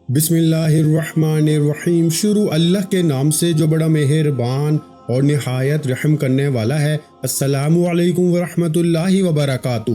بسم اللہ الرحمن الرحیم۔ شروع اللہ کے نام سے جو بڑا مہربان اور نہایت رحم کرنے والا ہے۔ السلام علیکم ورحمۃ اللہ وبرکاتہ۔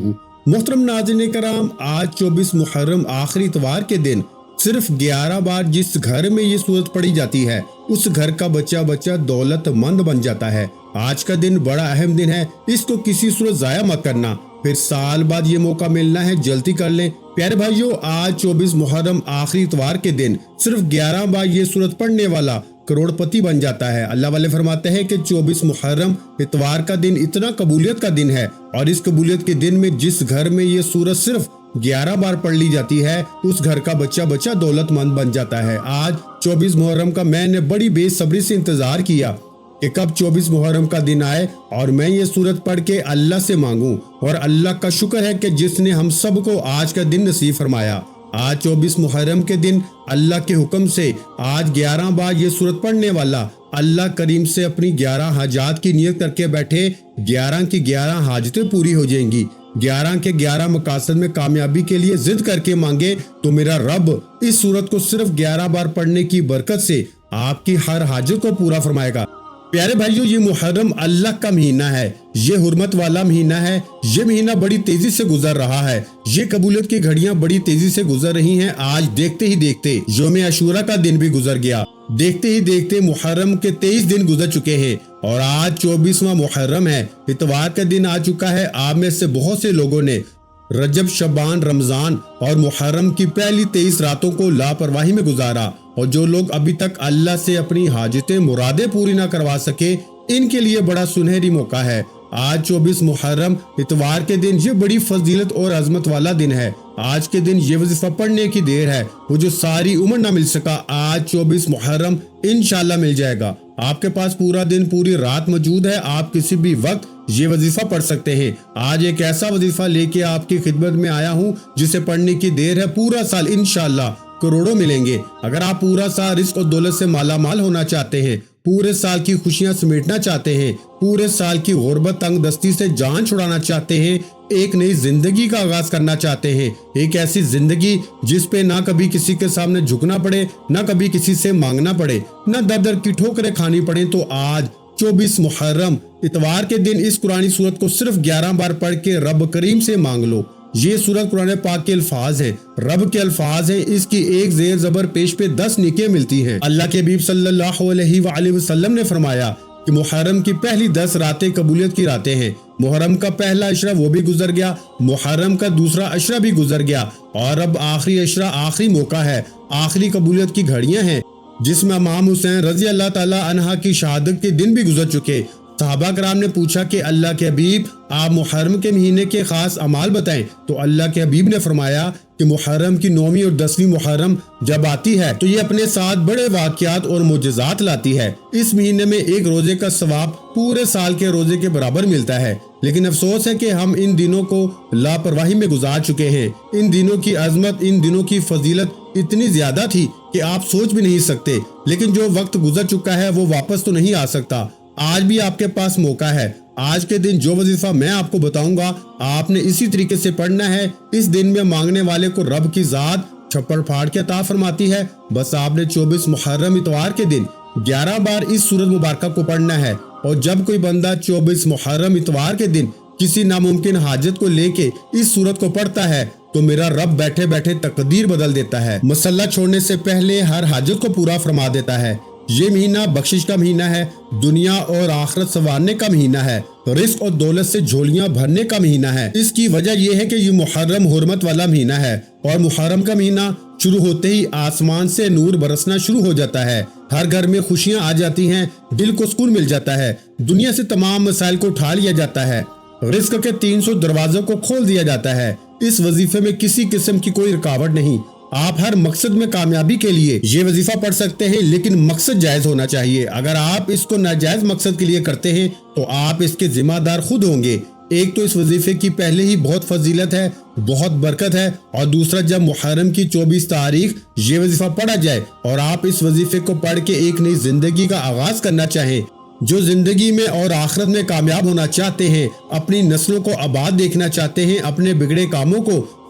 محترم ناظرین کرام، آج 24 محرم آخری اتوار کے دن صرف 11 بار جس گھر میں یہ سورت پڑھی جاتی ہے اس گھر کا بچہ دولت مند بن جاتا ہے۔ آج کا دن بڑا اہم دن ہے، اس کو کسی صورت ضائع مت کرنا، پھر سال بعد یہ موقع ملنا ہے، جلدی کر لیں۔ پیارے بھائیو، آج 24 محرم آخری اتوار کے دن صرف 11 بار یہ سورت پڑھنے والا کروڑ پتی بن جاتا ہے۔ اللہ والے فرماتے ہیں کہ 24 محرم اتوار کا دن اتنا قبولیت کا دن ہے، اور اس قبولیت کے دن میں جس گھر میں یہ سورت صرف 11 بار پڑھ لی جاتی ہے اس گھر کا بچہ دولت مند بن جاتا ہے۔ آج 24 محرم کا میں نے بڑی بے صبری سے انتظار کیا کہ کب 24 محرم کا دن آئے اور میں یہ سورت پڑھ کے اللہ سے مانگوں، اور اللہ کا شکر ہے کہ جس نے ہم سب کو آج کا دن نصیب فرمایا۔ آج 24 محرم کے دن اللہ کے حکم سے آج 11 بار یہ سورت پڑھنے والا اللہ کریم سے اپنی 11 حاجات کی نیت کر کے بیٹھے، 11 کی 11 حاجتیں پوری ہو جائیں گی۔ 11 کے 11 مقاصد میں کامیابی کے لیے ضد کر کے مانگے تو میرا رب اس سورت کو صرف 11 بار پڑھنے کی برکت سے آپ کی ہر حاجت کو پورا فرمائے گا۔ پیارے بھائیو، یہ محرم اللہ کا مہینہ ہے، یہ حرمت والا مہینہ ہے، یہ مہینہ بڑی تیزی سے گزر رہا ہے، یہ قبولیت کی گھڑیاں بڑی تیزی سے گزر رہی ہیں۔ آج دیکھتے ہی دیکھتے یوم عاشوراء کا دن بھی گزر گیا، دیکھتے ہی دیکھتے محرم کے 23 دن گزر چکے ہیں، اور آج 24واں محرم ہے، اتوار کا دن آ چکا ہے۔ آپ میں سے بہت سے لوگوں نے رجب، شعبان، رمضان اور محرم کی پہلی 23 راتوں کو لاپرواہی میں گزارا، اور جو لوگ ابھی تک اللہ سے اپنی حاجتیں مرادیں پوری نہ کروا سکے ان کے لیے بڑا سنہری موقع ہے۔ آج 24 محرم اتوار کے دن یہ بڑی فضیلت اور عظمت والا دن ہے۔ آج کے دن یہ وظیفہ پڑھنے کی دیر ہے وہ جو ساری عمر نہ مل سکا، آج 24 محرم انشاءاللہ مل جائے گا۔ آپ کے پاس پورا دن پوری رات موجود ہے، آپ کسی بھی وقت یہ وظیفہ پڑھ سکتے ہیں۔ آج ایک ایسا وظیفہ لے کے آپ کی خدمت میں آیا ہوں جسے پڑھنے کی دیر ہے، پورا سال انشاءاللہ کروڑوں ملیں گے۔ اگر آپ پورا سال رزق اور دولت سے مالا مال ہونا چاہتے ہیں، پورے سال کی خوشیاں سمیٹنا چاہتے ہیں، پورے سال کی غربت تنگ دستی سے جان چھڑانا چاہتے ہیں، ایک نئی زندگی کا آغاز کرنا چاہتے ہیں، ایک ایسی زندگی جس پہ نہ کبھی کسی کے سامنے جھکنا پڑے، نہ کبھی کسی سے مانگنا پڑے، نہ در در کی ٹھوکریں کھانی پڑیں، تو آج 24 محرم اتوار کے دن اس قرآنی سورت کو صرف 11 بار پڑھ کے رب کریم سے مانگ لو۔ یہ سورت قرآن پاک کے الفاظ ہیں، رب کے الفاظ ہیں، اس کی ایک زیر زبر پیش پہ 10 نیکیاں ملتی ہیں۔ اللہ کے حبیب صلی اللہ علیہ وآلہ وسلم نے فرمایا کہ محرم کی پہلی 10 راتیں قبولیت کی راتیں ہیں۔ محرم کا پہلا عشرہ وہ بھی گزر گیا، محرم کا دوسرا عشرہ بھی گزر گیا، اور اب آخری عشرہ آخری موقع ہے، آخری قبولیت کی گھڑیاں ہیں، جس میں امام حسین رضی اللہ تعالی عنہ کی شہادت کے دن بھی گزر چکے۔ صحابہ کرام نے پوچھا کہ اللہ کے حبیب، آپ محرم کے مہینے کے خاص اعمال بتائیں، تو اللہ کے حبیب نے فرمایا کہ محرم کی 9ویں اور 10ویں محرم جب آتی ہے تو یہ اپنے ساتھ بڑے واقعات اور معجزات لاتی ہے۔ اس مہینے میں ایک روزے کا ثواب پورے سال کے روزے کے برابر ملتا ہے، لیکن افسوس ہے کہ ہم ان دنوں کو لاپرواہی میں گزار چکے ہیں۔ ان دنوں کی عظمت، ان دنوں کی فضیلت اتنی زیادہ تھی کہ آپ سوچ بھی نہیں سکتے، لیکن جو وقت گزر چکا ہے وہ واپس تو نہیں آ سکتا۔ آج بھی آپ کے پاس موقع ہے، آج کے دن جو وظیفہ میں آپ کو بتاؤں گا آپ نے اسی طریقے سے پڑھنا ہے۔ اس دن میں مانگنے والے کو رب کی ذات چھپڑ پھاڑ کے عطا فرماتی ہے۔ بس آپ نے 24 محرم اتوار کے دن 11 بار اس سورت مبارکہ کو پڑھنا ہے، اور جب کوئی بندہ 24 محرم اتوار کے دن کسی ناممکن حاجت کو لے کے اس سورت کو پڑھتا ہے تو میرا رب بیٹھے بیٹھے تقدیر بدل دیتا ہے، مسلح چھوڑنے سے پہلے ہر حاجت کو پورا فرما دیتا ہے۔ یہ مہینہ بخشش کا مہینہ ہے، دنیا اور آخرت سنوارنے کا مہینہ ہے، رزق اور دولت سے جھولیاں بھرنے کا مہینہ ہے۔ اس کی وجہ یہ ہے کہ یہ محرم حرمت والا مہینہ ہے، اور محرم کا مہینہ شروع ہوتے ہی آسمان سے نور برسنا شروع ہو جاتا ہے، ہر گھر میں خوشیاں آ جاتی ہیں، دل کو سکون مل جاتا ہے، دنیا سے تمام مسائل کو اٹھا لیا جاتا ہے، رزق کے 300 دروازوں کو کھول دیا جاتا ہے۔ اس وظیفے میں کسی قسم کی کوئی رکاوٹ نہیں، آپ ہر مقصد میں کامیابی کے لیے یہ وظیفہ پڑھ سکتے ہیں، لیکن مقصد جائز ہونا چاہیے۔ اگر آپ اس کو ناجائز مقصد کے لیے کرتے ہیں تو آپ اس کے ذمہ دار خود ہوں گے۔ ایک تو اس وظیفے کی پہلے ہی بہت فضیلت ہے، بہت برکت ہے، اور دوسرا جب محرم کی 24 تاریخ یہ وظیفہ پڑھا جائے اور آپ اس وظیفے کو پڑھ کے ایک نئی زندگی کا آغاز کرنا چاہیں، جو زندگی میں اور آخرت میں کامیاب ہونا چاہتے ہیں، اپنی نسلوں کو آباد دیکھنا چاہتے ہیں، اپنے بگڑے کاموں کو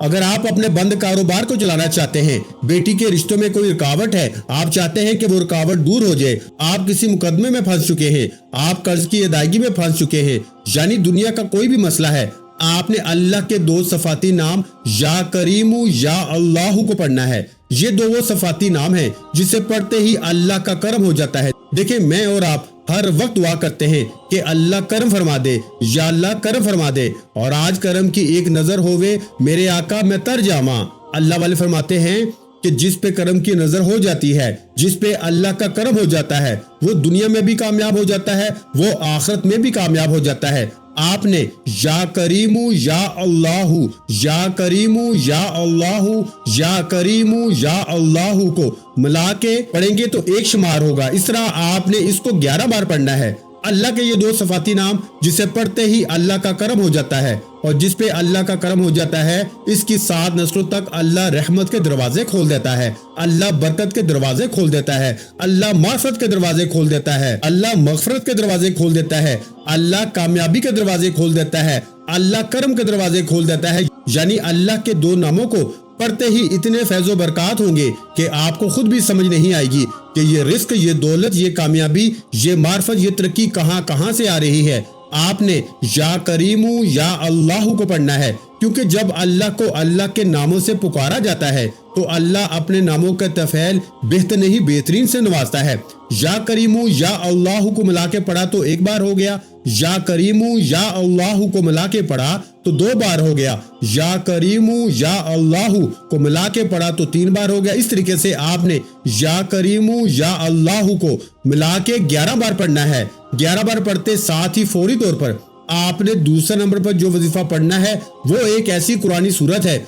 اگر آپ اپنے بند کاروبار کو چلانا چاہتے ہیں، بیٹی کے رشتوں میں کوئی رکاوٹ ہے، آپ چاہتے ہیں کہ وہ رکاوٹ دور ہو جائے، آپ کسی مقدمے میں پھنس چکے ہیں، آپ قرض کی ادائیگی میں پھنس چکے ہیں، یعنی دنیا کا کوئی بھی مسئلہ ہے، آپ نے اللہ کے 2 صفاتی نام یا کریم یا اللہ کو پڑھنا ہے۔ یہ 2 وہ صفاتی نام ہیں جسے پڑھتے ہی اللہ کا کرم ہو جاتا ہے۔ دیکھیں، میں اور آپ ہر وقت دعا کرتے ہیں کہ اللہ کرم فرما دے، یا اللہ کرم فرما دے، اور آج کرم کی ایک نظر ہوئے میرے آقا میں تر جاواں۔ اللہ والے فرماتے ہیں کہ جس پہ کرم کی نظر ہو جاتی ہے، جس پہ اللہ کا کرم ہو جاتا ہے، وہ دنیا میں بھی کامیاب ہو جاتا ہے، وہ آخرت میں بھی کامیاب ہو جاتا ہے۔ آپ نے یا کریم یا اللہ، یا کریم یا اللہ، یا کریم یا اللہ کو ملا کے پڑھیں گے تو 1 شمار ہوگا۔ اس طرح آپ نے اس کو 11 بار پڑھنا ہے۔ اللہ کے یہ 2 صفاتی نام جسے پڑھتے ہی اللہ کا کرم ہو جاتا ہے، اور جس پہ اللہ کا کرم ہو جاتا ہے اس کی 7 نسلوں تک اللہ رحمت کے دروازے کھول دیتا ہے، اللہ برکت کے دروازے کھول دیتا ہے، اللہ معرفت کے دروازے کھول دیتا ہے، اللہ مغفرت کے دروازے کھول دیتا ہے، اللہ کامیابی کے دروازے کھول دیتا ہے، اللہ کرم کے دروازے کھول دیتا ہے۔ یعنی اللہ کے 2 ناموں کو پڑھتے ہی اتنے فیض و برکات ہوں گے کہ آپ کو خود بھی سمجھ نہیں آئے گی کہ یہ رزق، یہ دولت، یہ کامیابی، یہ معرفت، یہ ترقی کہاں سے آ رہی ہے۔ آپ نے یا کریم یا اللہ کو پڑھنا ہے، کیونکہ جب اللہ کو اللہ کے ناموں سے پکارا جاتا ہے تو اللہ اپنے ناموں کا تفعیل بہتر نہیں بہترین سے نوازتا ہے۔ یا کریم یا اللہ کو ملا کے پڑھا تو 1 بار ہو گیا، یا کریم یا اللہ کو ملا کے پڑھا تو 2 بار ہو گیا، یا کریم یا اللہ کو ملا کے پڑھا تو 3 بار ہو گیا۔ اس طریقے سے آپ نے یا کریم یا اللہ کو ملا کے 11 بار پڑھنا ہے۔ 11 بار پڑھتے ساتھ ہی فوری طور پر آپ نے دوسرے نمبر پر جو وظیفہ پڑھنا ہے وہ ایک ایسی قرآنی سورت ہے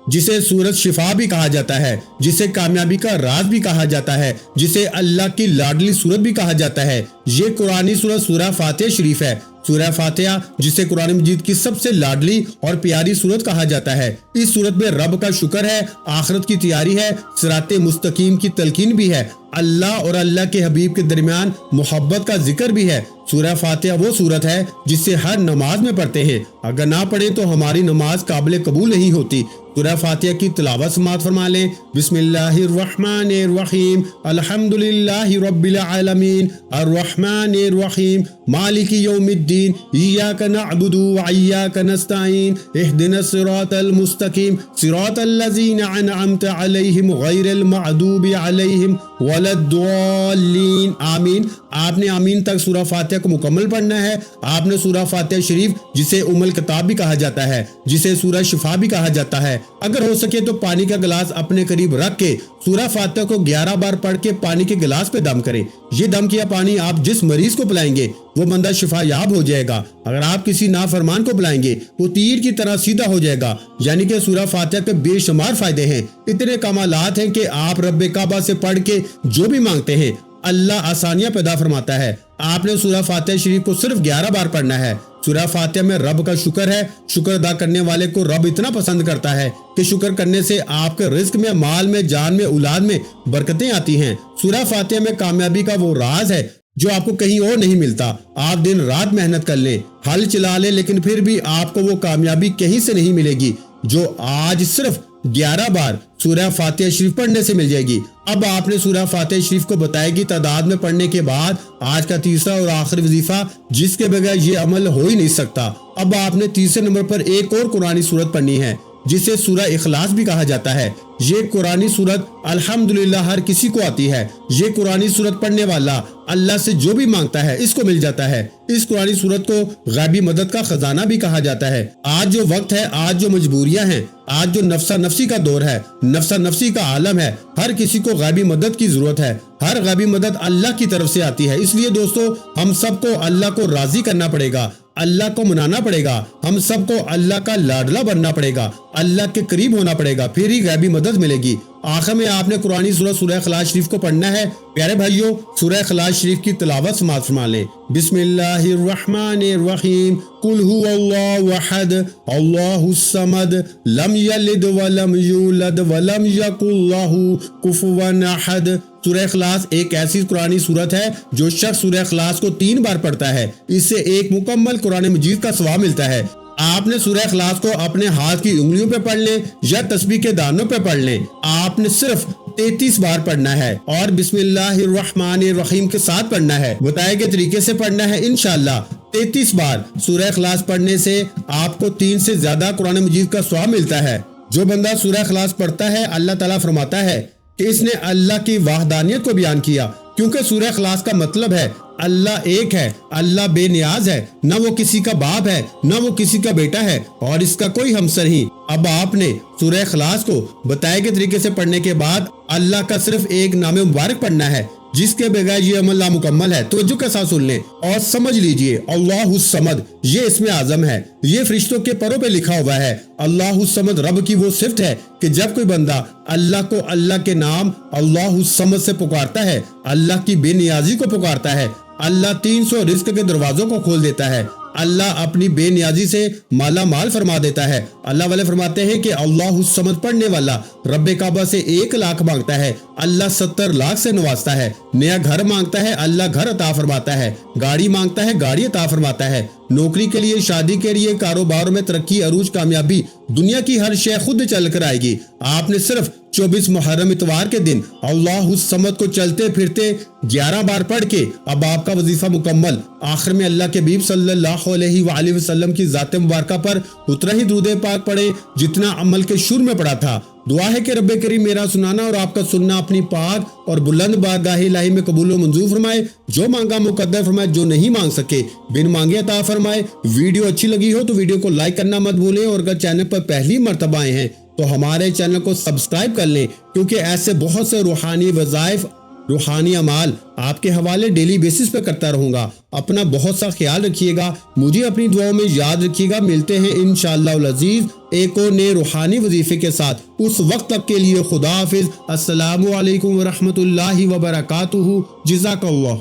جسے سورت شفا بھی کہا جاتا ہے، جسے کامیابی کا راز بھی کہا جاتا ہے، جسے اللہ کی لاڈلی سورت بھی کہا جاتا ہے۔ یہ قرآنی سورت سورہ فاتحہ شریف ہے۔ سورہ فاتحہ جسے قرآن مجید کی سب سے لاڈلی اور پیاری سورت کہا جاتا ہے۔ اس سورت میں رب کا شکر ہے، آخرت کی تیاری ہے، صراط مستقیم کی تلقین بھی ہے، اللہ اور اللہ کے حبیب کے درمیان محبت کا ذکر بھی ہے۔ سورہ فاتحہ وہ سورت ہے جسے ہر نماز میں پڑھتے ہیں، اگر نہ پڑھیں تو ہماری نماز قابل قبول نہیں ہوتی۔ سورہ فاتحہ کی تلاوت سماعت فرما لیں۔ بسم اللہ الرحمن الرحیم، الحمدللہ رب العالمین، الرحمن الرحیم، مالک یوم الدین، ایاک نعبد وایاک نستعین، اہدنا الصراط المستقیم، صراط الذین انعمت علیہم غیر المغضوب علیہم ولا الضالین۔ آمین۔ آپ نے آمین تک سورہ فاتحہ کو مکمل پڑھنا ہے۔ آپ نے سورہ فاتحہ شریف جسے ام الکتاب بھی کہا جاتا ہے، جسے سورہ شفا بھی کہا جاتا ہے، اگر ہو سکے تو پانی کا گلاس اپنے قریب رکھ کے سورہ فاتحہ کو 11 بار پڑھ کے پانی کے گلاس پہ دم کریں۔ یہ دم کیا پانی آپ جس مریض کو پلائیں گے وہ بندہ شفا یاب ہو جائے گا۔ اگر آپ کسی نافرمان کو پلائیں گے وہ تیر کی طرح سیدھا ہو جائے گا۔ یعنی کہ سورہ فاتحہ کے بے شمار فائدے ہیں، اتنے کمالات ہیں کہ آپ رب کعبہ سے پڑھ کے جو بھی مانگتے ہیں اللہ آسانیاں پیدا فرماتا ہے۔ آپ نے سورہ فاتحہ شریف کو صرف 11 بار پڑھنا ہے۔ سورہ فاتحہ میں رب کا شکر ہے، شکر ادا کرنے والے کو رب اتنا پسند کرتا ہے کہ شکر کرنے سے آپ کے رزق میں، مال میں، جان میں، اولاد میں برکتیں آتی ہیں۔ سورہ فاتحہ میں کامیابی کا وہ راز ہے جو آپ کو کہیں اور نہیں ملتا۔ آپ دن رات محنت کر لیں، ہل چلا لیں، لیکن پھر بھی آپ کو وہ کامیابی کہیں سے نہیں ملے گی جو آج صرف 11 بار سورہ فاتحہ شریف پڑھنے سے مل جائے گی۔ اب آپ نے سورہ فاتحہ شریف کو بتائے گی تعداد میں پڑھنے کے بعد آج کا تیسرا اور آخری وظیفہ جس کے بغیر یہ عمل ہو ہی نہیں سکتا۔ اب آپ نے تیسرے نمبر پر ایک اور قرآنی سورت پڑھنی ہے جسے سورہ اخلاص بھی کہا جاتا ہے۔ یہ قرآنی سورت الحمدللہ ہر کسی کو آتی ہے۔ یہ قرآنی سورت پڑھنے والا اللہ سے جو بھی مانگتا ہے اس کو مل جاتا ہے۔ اس قرآنی سورت کو غیبی مدد کا خزانہ بھی کہا جاتا ہے۔ آج جو وقت ہے، آج جو مجبوریاں ہیں، آج جو نفسا نفسی کا دور ہے، نفسا نفسی کا عالم ہے، ہر کسی کو غیبی مدد کی ضرورت ہے۔ ہر غیبی مدد اللہ کی طرف سے آتی ہے۔ اس لیے دوستو ہم سب کو اللہ کو راضی کرنا پڑے گا، اللہ کو منانا پڑے گا، ہم سب کو اللہ کا لاڈلا بننا پڑے گا، اللہ کے قریب ہونا پڑے گا، پھر ہی غیبی مدد ملے گی۔ آخر میں آپ نے قرآنی سورہ سورہ اخلاص شریف کو پڑھنا ہے۔ پیارے بھائیوں، سورہ اخلاص شریف کی تلاوت سماعت فرما لیں۔ بسم اللہ الرحمن الرحیم، قل هو اللہ احد اللہ الصمد لم یلد ولم یولد ولم یکن لہ کفوا احد۔ سورہ اخلاص ایک ایسی قرآنی سورت ہے جو شخص سورہ اخلاص کو 3 بار پڑھتا ہے اس سے ایک مکمل قرآن مجید کا ثواب ملتا ہے۔ آپ نے سورہ اخلاص کو اپنے ہاتھ کی انگلیوں پہ پڑھ لیں یا تسبیح کے دانوں پہ پڑھ لیں، آپ نے صرف 33 بار پڑھنا ہے اور بسم اللہ الرحمن الرحیم کے ساتھ پڑھنا ہے، بتائے گئے طریقے سے پڑھنا ہے انشاءاللہ۔ 33 بار سورہ اخلاص پڑھنے سے آپ کو 3 سے زیادہ قرآن مجید کا ثواب ملتا ہے۔ جو بندہ سورہ اخلاص پڑھتا ہے اللہ تعالیٰ فرماتا ہے کہ اس نے اللہ کی وحدانیت کو بیان کیا، کیونکہ سورہ اخلاص کا مطلب ہے اللہ ایک ہے، اللہ بے نیاز ہے، نہ وہ کسی کا باپ ہے نہ وہ کسی کا بیٹا ہے اور اس کا کوئی ہمسر ہی۔ اب آپ نے سورہ اخلاص کو بتائے گئے طریقے سے پڑھنے کے بعد اللہ کا صرف ایک نام مبارک پڑھنا ہے جس کے بغیر یہ عمل نامکمل ہے۔ توجہ کے ساتھ سن لیں اور سمجھ لیجئے، اللہ الصمد یہ اسم اعظم ہے، یہ فرشتوں کے پروں پہ لکھا ہوا ہے۔ اللہ الصمد رب کی وہ صفت ہے کہ جب کوئی بندہ اللہ کو اللہ کے نام اللہ الصمد سے پکارتا ہے، اللہ کی بے نیازی کو پکارتا ہے، اللہ 300 رزق کے دروازوں کو کھول دیتا ہے، اللہ اپنی بے نیازی سے مالا مال فرما دیتا ہے۔ اللہ والے فرماتے ہیں کہ اللہ الصمد پڑھنے والا رب کعبہ سے 1 لاکھ مانگتا ہے، اللہ 70 لاکھ سے نوازتا ہے، نیا گھر مانگتا ہے اللہ گھر عطا فرماتا ہے، گاڑی مانگتا ہے گاڑی عطا فرماتا ہے، نوکری کے لیے، شادی کے لیے، کاروبار میں ترقی، عروج، کامیابی، دنیا کی ہر شے خود چل کر آئے گی۔ آپ نے صرف 24 محرم اتوار کے دن اللہ الصمد کو چلتے پھرتے 11 بار پڑھ کے اب آپ کا وظیفہ مکمل۔ آخر میں اللہ کے حبیب صلی اللہ علیہ وآلہ وسلم کی ذات مبارکہ پر اتنا ہی درود پاک پڑھیں جتنا عمل کے شروع میں پڑھا تھا۔ دعا ہے کہ رب کریم میرا سنانا اور آپ کا سننا اپنی پاک اور بلند بارگاہ الہی میں قبول و منظور فرمائے، جو مانگا مقدر فرمائے، جو نہیں مانگ سکے بن مانگے عطا فرمائے۔ ویڈیو اچھی لگی ہو تو ویڈیو کو لائک کرنا مت بھولیں، اور اگر چینل پر پہلی مرتبہ آئے ہیں تو ہمارے چینل کو سبسکرائب کر لیں، کیونکہ ایسے بہت سے روحانی وظائف، روحانی اعمال آپ کے حوالے ڈیلی بیسس پہ کرتا رہوں گا۔ اپنا بہت سا خیال رکھیے گا، مجھے اپنی دعاؤں میں یاد رکھیے گا۔ ملتے ہیں انشاءاللہ العزیز ایک اور نئے روحانی وظیفے کے ساتھ، اس وقت تک کے لیے خدا حافظ۔ السلام علیکم ورحمۃ اللہ وبرکاتہ۔ جزاک اللہ۔